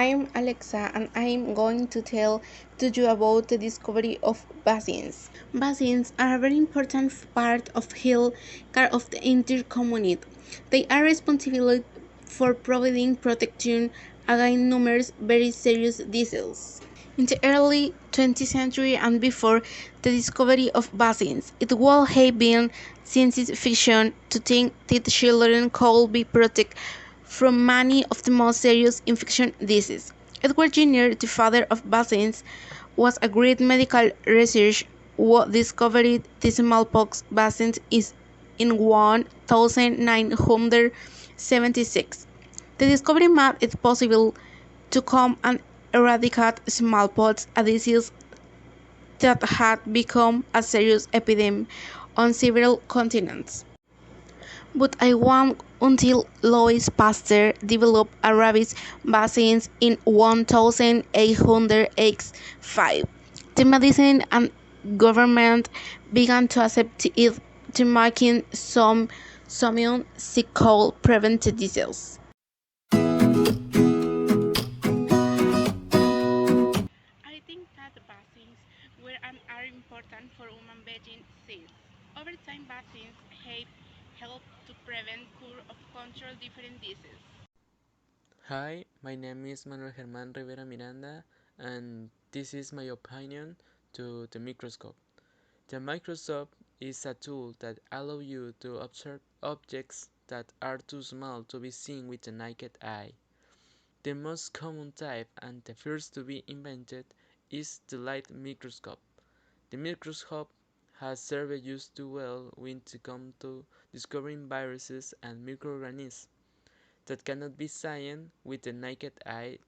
I'm Alexa and I'm going to tell to you about the discovery of vaccines. Vaccines are a very important part of health care of the entire community. They are responsible for providing protection against numerous very serious diseases. In the early 20th century and before the discovery of vaccines, it would have been science fiction to think that children could be protected from many of the most serious infectious diseases. Edward Jenner, the father of vaccines, was a great medical researcher who discovered the smallpox vaccine in 1976. The discovery made it possible to come and eradicate smallpox, a disease that had become a serious epidemic on several continents. But I want until Louis Pasteur developed a rabies vaccine in 1885. The medicine and government began to accept it to making some sick could prevent the disease. I think that vaccines were and are important for human being health. Over time, vaccines have helped to prevent, cure, or control different diseases. Hi, my name is Manuel Germán Rivera Miranda, and this is my opinion to the microscope. The microscope is a tool that allows you to observe objects that are too small to be seen with the naked eye. The most common type and the first to be invented is the light microscope. The microscope has served us too well when it comes to discovering viruses and microorganisms that cannot be seen with the naked eye.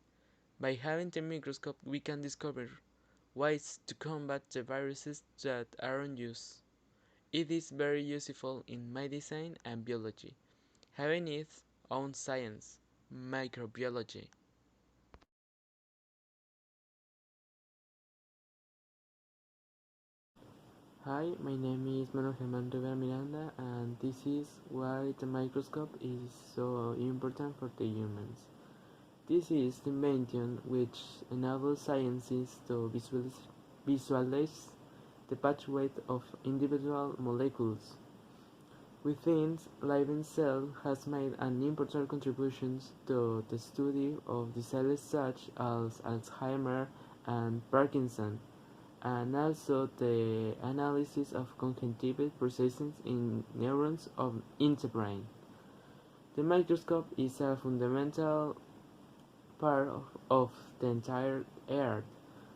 By having the microscope, we can discover ways to combat the viruses that are on use. It is very useful in medicine and biology, having its own science, microbiology. Hi, my name is Manuel Germán Rivera Miranda, and this is why the microscope is so important for the humans. This is the invention which enables scientists to visualize the pathway of individual molecules. Within, living cell has made an important contribution to the study of diseases such as Alzheimer and Parkinson, and also the analysis of cognitive processes in neurons in the brain. The microscope is a fundamental part of the entire Earth.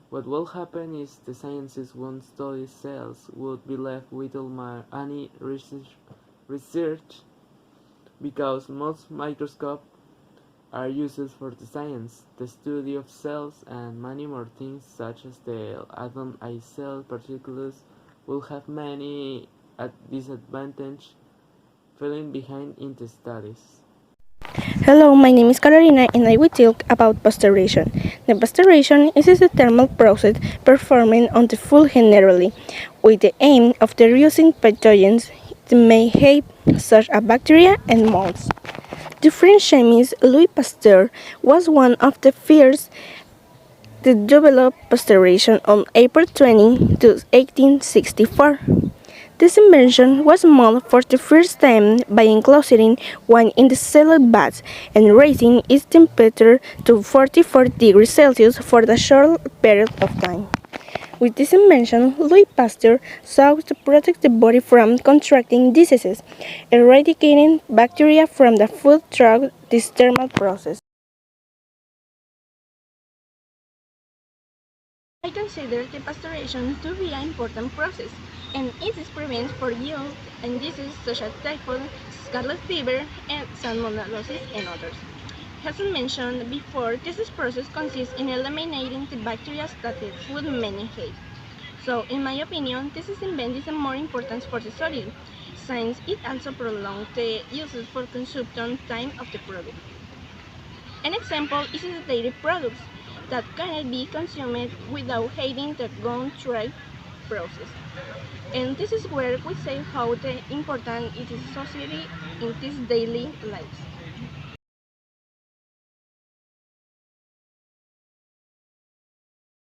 What will happen is the scientists won't study cells would be left without any research because most microscopes are used for the science, the study of cells, and many more things such as the atom I cell particles will have many disadvantages falling behind in the studies. Hello, my name is Carolina and I will talk about pasteurization. The pasteurization is a thermal process performed on the food generally, with the aim of reducing pathogens that may have, such as bacteria and molds. The French chemist Louis Pasteur was one of the first to develop pasteurization on April 20, 1864. This invention was made for the first time by enclosing wine in the sealed vats and raising its temperature to 44 degrees Celsius for a short period of time. With this invention, Louis Pasteur sought to protect the body from contracting diseases, eradicating bacteria from the food through this thermal process. I consider the pasteurization to be an important process, and it is prevents for yield and diseases such as typhoid, scarlet fever, and salmonellosis and others. As I mentioned before, this process consists in eliminating the bacteria that the food may have. So, in my opinion, this event is more important for the society, since it also prolongs the uses for consumption time of the product. An example is the dairy products that cannot be consumed without having the gone through process. And this is where we say how important it is society in this daily lives.